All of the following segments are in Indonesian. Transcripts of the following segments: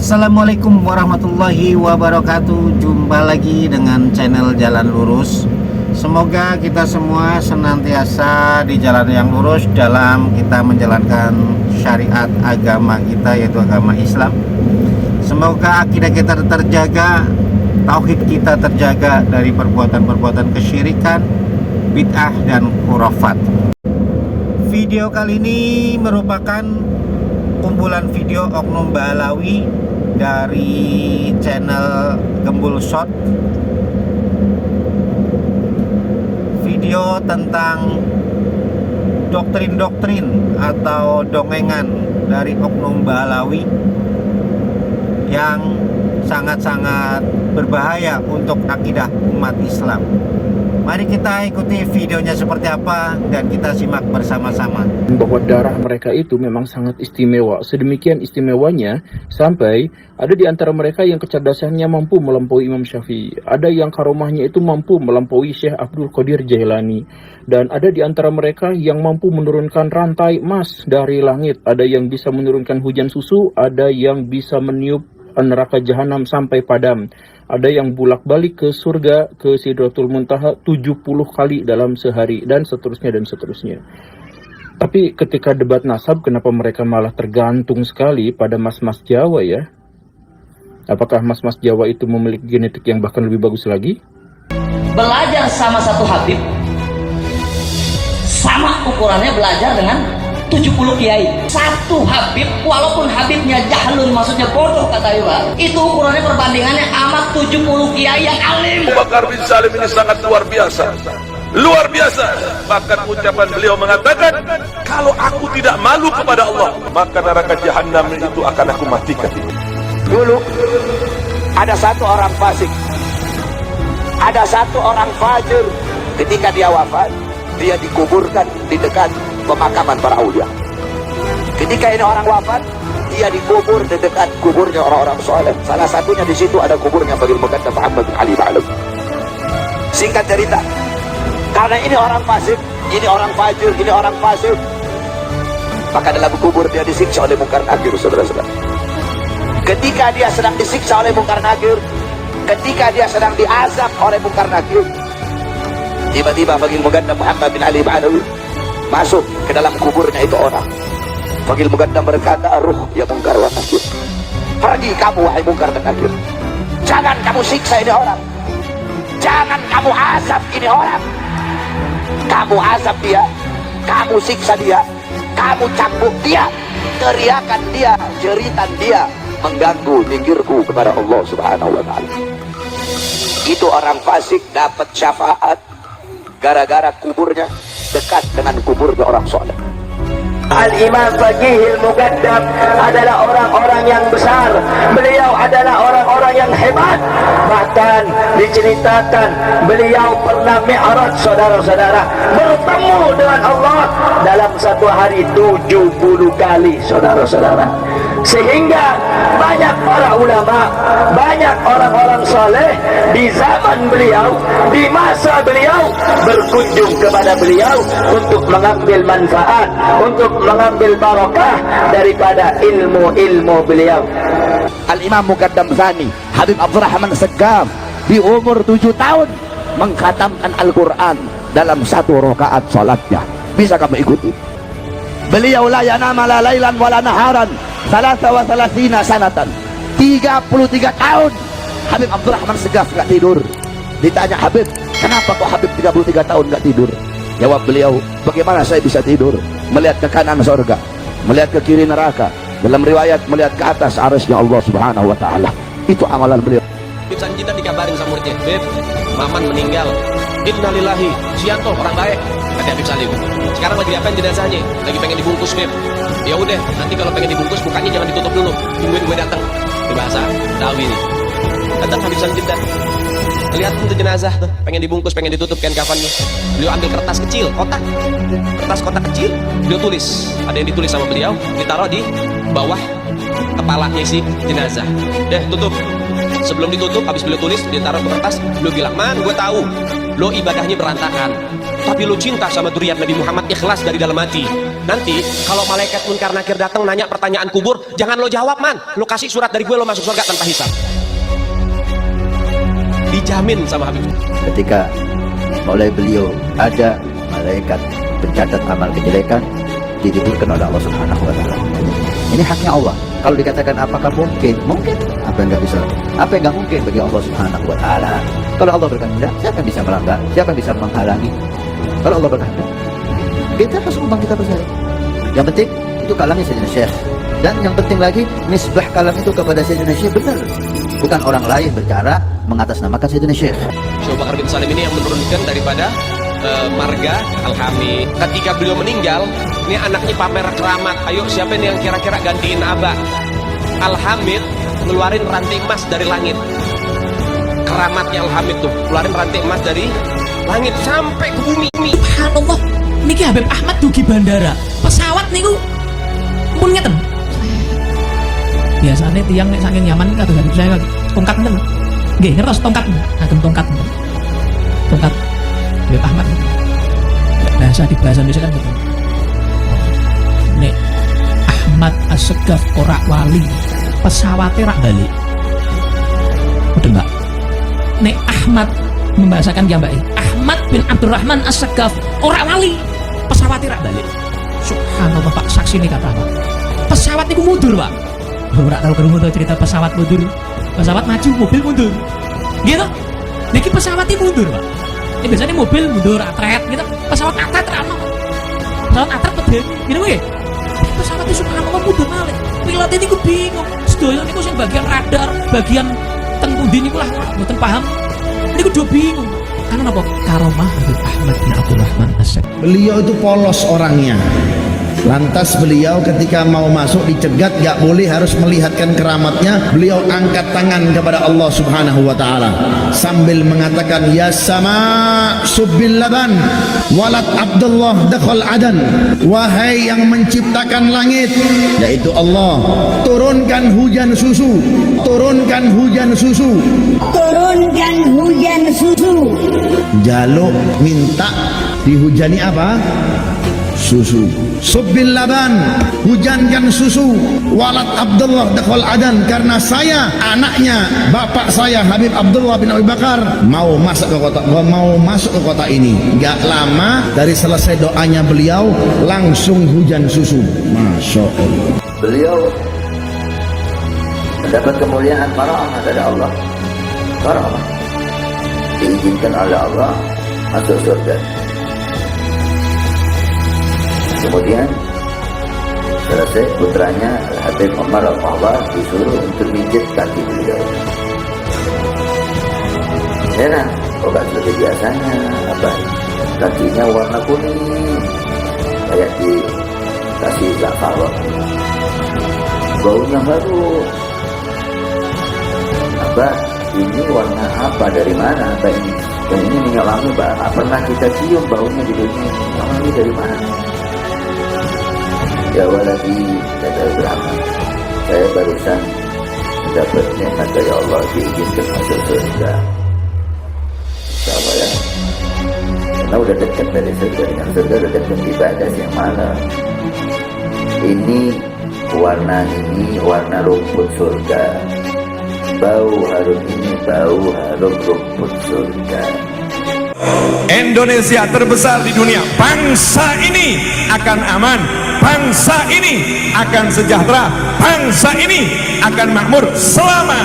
Assalamualaikum warahmatullahi wabarakatuh. Jumpa lagi dengan channel Jalan Lurus. Semoga kita semua senantiasa di jalan yang lurus dalam kita menjalankan syariat agama kita, yaitu agama Islam. Semoga akidah kita terjaga, tauhid kita terjaga dari perbuatan-perbuatan kesyirikan, bid'ah dan khurafat. Video kali ini merupakan kumpulan video oknum Balawi dari channel Gembul Shot. Video tentang doktrin-doktrin atau dongengan dari oknum Balawi yang sangat-sangat berbahaya untuk akidah umat Islam. Mari kita ikuti videonya seperti apa dan kita simak bersama-sama. Bahwa darah mereka itu memang sangat istimewa. Sedemikian istimewanya sampai ada di antara mereka yang kecerdasannya mampu melampaui Imam Syafi'i. Ada yang karomahnya itu mampu melampaui Syekh Abdul Qadir Jailani. Dan ada di antara mereka yang mampu menurunkan rantai emas dari langit. Ada yang bisa menurunkan hujan susu, ada yang bisa meniup neraka jahanam sampai padam. Ada yang bolak-balik ke surga, ke Sidratul Muntaha 70 kali dalam sehari, dan seterusnya dan seterusnya. Tapi ketika debat nasab, kenapa mereka malah tergantung sekali pada mas-mas Jawa ya? Apakah mas-mas Jawa itu memiliki genetik yang bahkan lebih bagus lagi? Belajar sama satu Habib, sama ukurannya belajar dengan 70 kiai. Satu Habib, walaupun Habibnya jahlun, maksudnya bodoh kata Iwa, itu ukurannya perbandingannya amat 70 kiai yang alim. Abu Bakar bin Salim ini sangat luar biasa. Luar biasa. Bahkan ucapan beliau mengatakan, kalau aku tidak malu kepada Allah, maka neraka jahanam itu akan aku matikan. Dulu ada satu orang fasik, ada satu orang fajir. Ketika dia wafat, dia dikuburkan di dekat pemakaman para aulia. Ketika ini orang wafat, dia dikubur di dekat kuburnya orang-orang soleh. Salah satunya di situ ada kuburnya Bagi Muqaddam Muhammad bin Ali Ba'alum. Singkat cerita, karena ini orang fasik, ini orang fajir, ini orang fasik, maka dalam kubur dia disiksa oleh Munkar Nakir, saudara-saudara. Ketika dia sedang disiksa oleh Munkar Nakir, ketika dia sedang diazab oleh Munkar Nakir, tiba-tiba Bagi Muqaddam Muhammad bin Ali Ba'alum masuk ke dalam kuburnya itu orang. Bagi Muqaddam berkata, ruh ya Munkar wa Nakir, pergi kamu wahai Munkar dan Nakir, jangan kamu siksa ini orang, jangan kamu azab ini orang. Kamu azab dia, kamu siksa dia, kamu cambuk dia, teriakan dia, jeritan dia mengganggu zikirku kepada Allah Subhanahu wa ta'ala. Itu orang fasik dapat syafaat gara-gara kuburnya dekat dengan kuburnya orang soleh. Al-Imam Faqihil Muqaddam adalah orang-orang yang besar. Beliau adalah orang-orang yang hebat. Bahkan diceritakan beliau pernah mi'raj, saudara-saudara, bertemu dengan Allah dalam satu hari 70 kali, saudara-saudara. Sehingga banyak para ulama, banyak orang-orang soleh di zaman beliau, di masa beliau, berkunjung kepada beliau untuk mengambil manfaat, untuk mengambil barokah daripada ilmu-ilmu beliau. Al-Imam Muqaddam Tsani Habib Abdurrahman Segaf di umur 7 tahun mengkhatamkan Al-Quran dalam satu rakaat salatnya. Bisa kamu ikuti? Beliau la yanama la lailan wala naharan 33 sanatan. 33 tahun Habib Abdurrahman Segaf gak tidur. Ditanya Habib, kenapa kok Habib 33 tahun gak tidur? Jawab beliau, bagaimana saya bisa tidur? Melihat ke kanan surga, melihat ke kiri neraka, dalam riwayat melihat ke atas arasnya Allah Subhanahu wa ta'ala. Itu amalan beliau. Ibsan kita dikabarin sama muridnya, Beb, Maman meninggal. Innalillahi, Sianto orang baik, kata Habib Salim. Sekarang lagi diapain jenazahnya? Lagi pengen dibungkus, Beb. Ya udah, nanti kalau pengen dibungkus mukanya jangan ditutup dulu. Tungguin gue datang. Di bahasa Dawi nih. Datang Habib Salim kita. Lihat tuh jenazah tuh, pengen dibungkus, pengen ditutup kain kafannya. Beliau ambil kertas kecil, kertas kotak kecil, beliau tulis. Ada yang ditulis sama beliau, ditaruh di bawah kepalanya si jenazah. Tutup. Sebelum ditutup, habis beliau tulis, dia taruh ke kertas, beliau bilang, man, gue tahu lo ibadahnya berantakan, tapi lo cinta sama dzurriyyat Nabi Muhammad, ikhlas dari dalam hati. Nanti kalau malaikat munkar nakir datang nanya pertanyaan kubur, jangan lo jawab, man. Lo kasih surat dari gue, lo masuk surga tanpa hisab. Dijamin sama Habib. Ketika oleh beliau ada malaikat pencatat amal kejelekan, ditiburkan oleh Allah Subhanahu wa taala. Ini haknya Allah. Kalau dikatakan apakah mungkin? Mungkin. Apa yang nggak bisa? Apa yang nggak mungkin bagi Allah Subhanahu wa taala? Kalau Allah berkehendak, siapa yang bisa melanggar? Siapa yang bisa menghalangi? Kalau Allah berkehendak, kita harus umpang, kita percaya. Yang penting itu kalamnya Sayyidina Syekh. Dan yang penting lagi, nisbah kalam itu kepada Sayyidina Syekh benar. Bukan orang lain bercara mengatasnamakan Sayyidina Syekh. Syekh Bakar bin Salim ini yang menurunkan daripada marga Al-Hamid. Ketika beliau meninggal, ini anaknya pamer keramat. Ayo siapa nih yang kira-kira gantiin Abah? Al-Hamid ngeluarin rantai emas dari langit. Keramatnya Al-Hamid tuh, ngeluarin rantai emas dari langit sampai ke bumi. Subhanallah, niki Habib Ahmad dugi bandara. Pesawat niku pun ngeten. Biasanya tiang nek saking nyaman kados Habib saya tongkat ngeten. Nggih, ngertos tongkat. Agem tongkat. Tongkat Habib Ahmad. Bahasa di bahasa Indonesia kan gitu. Nek Ahmad As-Segaf ora wali, pesawatnya rak balik. Betul Mbak? Nek Ahmad membahasakan ya Mbak, Ahmad bin Abdurrahman As-Segaf ora wali, pesawatnya rak balik. Subhanallah Pak, saksi ini kata apa? Pesawat itu mundur Pak. Ora tahu kerungu cerita pesawat mundur. Pesawat maju, mobil mundur. Gitu. Niki pesawat itu mundur Pak. Ini biasanya mobil mundur atret gitu, pesawat atret rano, pesawat atret pedhe, gitu gue. Pesawat itu subhanallah mundur malih. Pilot ini bingung. Sedoyo niku sing bagian radar, bagian teng pundi niku lah mboten paham. Niku do bingung. Karena apa? Karomah Habib Ahmad bin Abdurrahman As-Segaf. Beliau itu polos orangnya. Lantas beliau ketika mau masuk dicegat, gak boleh, harus melihatkan keramatnya. Beliau angkat tangan kepada Allah Subhanahu wa taala sambil mengatakan, ya sama subbil laban walad Abdullah dakhal adan. Wahai yang menciptakan langit, yaitu Allah, turunkan hujan susu, turunkan hujan susu, turunkan hujan susu. Jaluk minta dihujani apa? Susu. Subbil laban, hujankan susu. Walad Abdullah dakhal adan, karena saya anaknya bapak saya Habib Abdullah bin Abi Bakar mau masuk ke kota ini. Gak lama dari selesai doanya beliau langsung hujan susu. Masya Allah. Beliau mendapat kemuliaan karamah dari Allah. Karamah diizinkan oleh Allah masuk surga. Kemudian selesai, putranya Habib Umar Al-Fahbah disuruh untuk mijit kaki beliau. Heran, obat seperti biasanya, apa? Kakinya warna kuning, kayak dikasih zafarah. Baunya baru. Apa? Ini warna apa? Dari mana? Apa ini? Dan ini minyak wangi, Pak. Pernah kita cium baunya di dunia. Ini dari mana? Ya waladi, kata Ibrahim, saya barusan mendapat nikmat dari Allah, diizinkan masuk surga. Insya ya, karena udah dekat dari surga, dengan surga udah dekat ibadah yang mana. Ini warna rumput surga. Bau harum ini bau harum rumput surga. Indonesia terbesar di dunia. Bangsa ini akan aman, bangsa ini akan sejahtera, bangsa ini akan makmur selama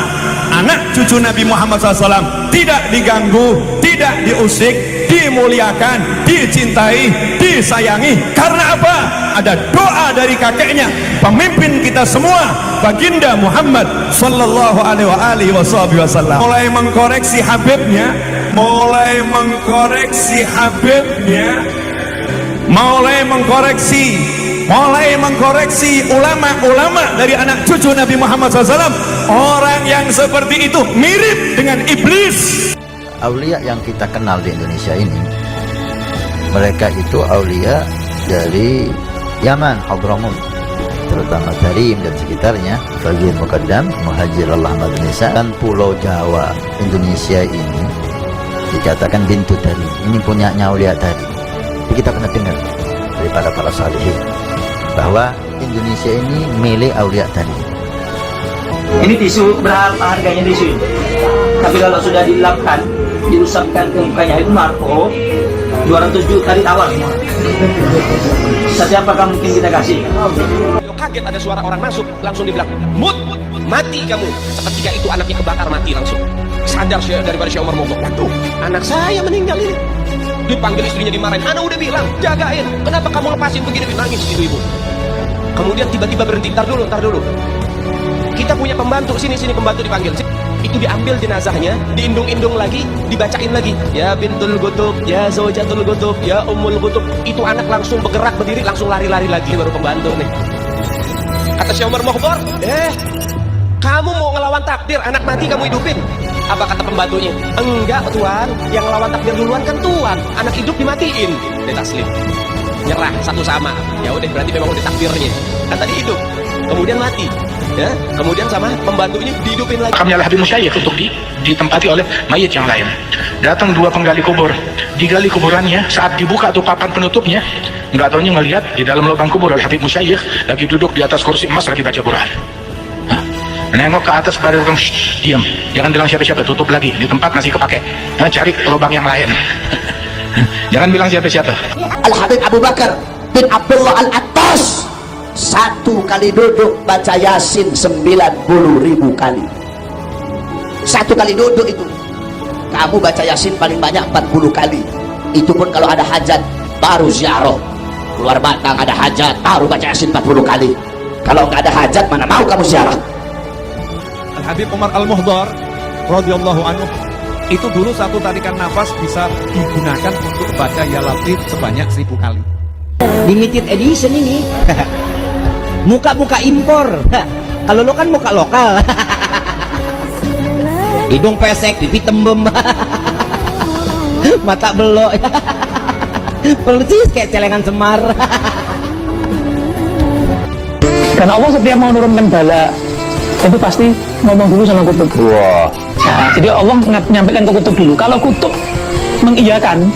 anak cucu Nabi Muhammad SAW tidak diganggu, tidak diusik, dimuliakan, dicintai, disayangi. Karena apa? Ada doa dari kakeknya, pemimpin kita semua, baginda Muhammad sallallahu alaihi wasallam. Mulai mengkoreksi Habibnya, mulai mengkoreksi ulama-ulama dari anak cucu Nabi Muhammad SAW. Orang yang seperti itu mirip dengan iblis. Aulia yang kita kenal di Indonesia ini, mereka itu aulia dari Yaman, Hadramut, terutama Tarim dan sekitarnya, Fagir Muqaddam, Muhajir Allah Indonesia, dan Pulau Jawa Indonesia ini dikatakan bintu tadi, ini punyanya Aulia tadi. Jadi kita pernah dengar daripada para salihin bahwa Indonesia ini milik Aulia tadi. Ini tisu, berapa harganya tisu ini? Tapi kalau sudah dilapkan, diusapkan ke mukanya itu Marco, 200 juta ditawar semua. Siapakah mungkin kita kasih? Kaget ada suara orang masuk, langsung dibilang, "Mut, mati kamu." Seketika itu anaknya kebakar mati langsung. Sadar daripada Syekh Umar mogok. Waduh, anak saya meninggal ini. Dipanggil istrinya, dimarahin. Ana udah bilang, jagain. Kenapa kamu lepasin begini? Nangis ibu-ibu. Kemudian tiba-tiba berhenti. Ntar dulu. Kita punya pembantu, sini pembantu dipanggil. Itu diambil jenazahnya, diindung-indung lagi, dibacain lagi. Ya bintul gutub, ya zaujatul gutub, ya ummul gutub. Itu anak langsung bergerak berdiri, langsung lari-lari lagi. Baru pembantu nih. Kata Syekh Umar Mokhbar, kamu mau ngelawan takdir, anak mati kamu hidupin. Apa kata pembantunya? Enggak tuan, yang ngelawan takdir duluan kan tuan, anak hidup dimatiin. Dia taslim, nyerah satu sama. Ya udah, berarti memang udah takdirnya. Kan tadi hidup, kemudian mati. Ya, kemudian sama pembantunya dihidupin lagi. Kami Habib Musyayikh untuk ditempati oleh mayit yang lain. Datang dua penggali kubur, digali kuburannya. Saat dibuka tuh papan penutupnya, nggak taunya ngelihat di dalam lubang kubur Habib Musyayikh lagi duduk di atas kursi emas lagi baca Quran. Nengok ke atas pada orang, diam, jangan bilang siapa-siapa, tutup lagi di tempat masih kepake. Cari lubang yang lain. Jangan bilang siapa-siapa. Al Habib Abu Bakar bin Abdullah Al-Attas satu kali duduk baca Yasin 90.000 kali. Satu kali duduk itu. Kamu baca Yasin paling banyak 40 kali. Itu pun kalau ada hajat baru ziarah. Keluar Batang ada hajat baru baca Yasin 40 kali. Kalau nggak ada hajat mana mau kamu ziarah. Al Habib Umar Al-Muhdar radhiyallahu anhu itu dulu satu tarikan nafas bisa digunakan untuk baca Ya Latif sebanyak 1000 kali. Limited edition ini. Muka-muka impor. Kalau lo kan muka lokal. Hidung pesek, pipi tembem. Mata belok. Persis kayak celengan Semar. Karena Allah setiap mau menurunkan bala itu pasti ngomong dulu sama kutub. Wah. Nah, jadi Allah menyampaikan ke kutub dulu. Kalau kutub mengiyakan,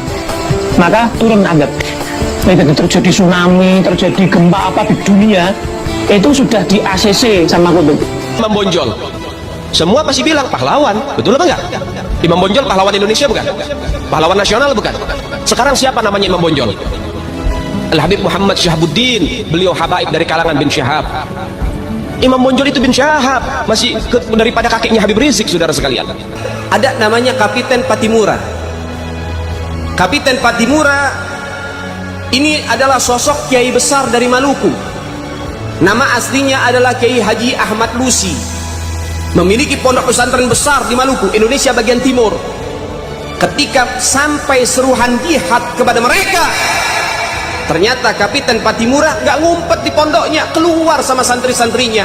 maka turun azab. Jadi terjadi tsunami, terjadi gempa apa di dunia, itu sudah di ACC sama kutub. Imam Bonjol, semua pasti bilang pahlawan, betul apa enggak? Imam Bonjol pahlawan Indonesia bukan? Pahlawan nasional bukan? Sekarang siapa namanya Imam Bonjol? Al Habib Muhammad Syahabuddin, beliau habaib dari kalangan bin Syahab. Imam Bonjol itu bin Syahab, masih daripada kakeknya Habib Rizik, saudara sekalian. Ada namanya Kapiten Patimura. Kapiten Patimura ini adalah sosok kiai besar dari Maluku. Nama aslinya adalah Kiai Haji Ahmad Lusi. Memiliki pondok pesantren besar di Maluku, Indonesia bagian timur. Ketika sampai seruhan jihad kepada mereka, ternyata Kapiten Patimura nggak ngumpet di pondoknya, keluar sama santri-santrinya,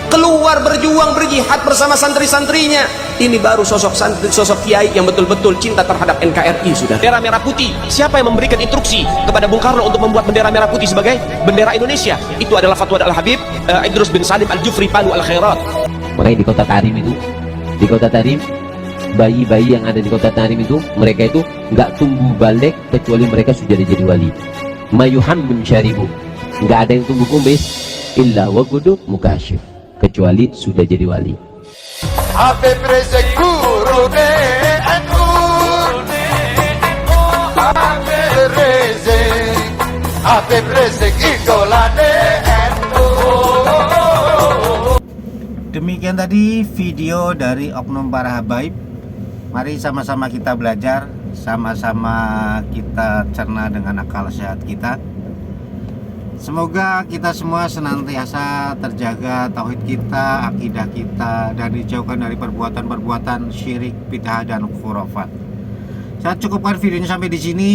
keluar berjuang berjihad bersama santri-santrinya. Ini baru sosok kiai yang betul-betul cinta terhadap NKRI. Sudah bendera merah putih, siapa yang memberikan instruksi kepada Bung Karno untuk membuat bendera merah putih sebagai bendera Indonesia? Itu adalah fatwa Al-Habib Idrus bin Salim Al-Jufri Palu Al-Khairat. Makanya di kota Tarim itu, di kota Tarim, bayi-bayi yang ada di kota Tarim itu, mereka itu nggak tumbuh balik kecuali mereka sudah jadi wali. Mayuhan mensyaribu, nggak ada yang tumbuh kumis illa wagudu mukasyif, kecuali sudah jadi wali. Habib Rizik guru NU, Habib Rizik idola NU. Demikian tadi video dari oknum para habaib. Mari sama-sama kita belajar, sama-sama kita cerna dengan akal sehat kita. Semoga kita semua senantiasa terjaga tauhid kita, akidah kita, dan dijauhkan dari perbuatan-perbuatan syirik, bid'ah, dan khurafat. Saya cukupkan videonya sampai di sini.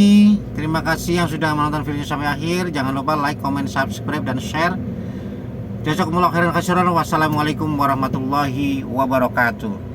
Terima kasih yang sudah menonton videonya sampai akhir. Jangan lupa like, comment, subscribe, dan share. Jazakumullah khairan katsiran. Wassalamualaikum warahmatullahi wabarakatuh.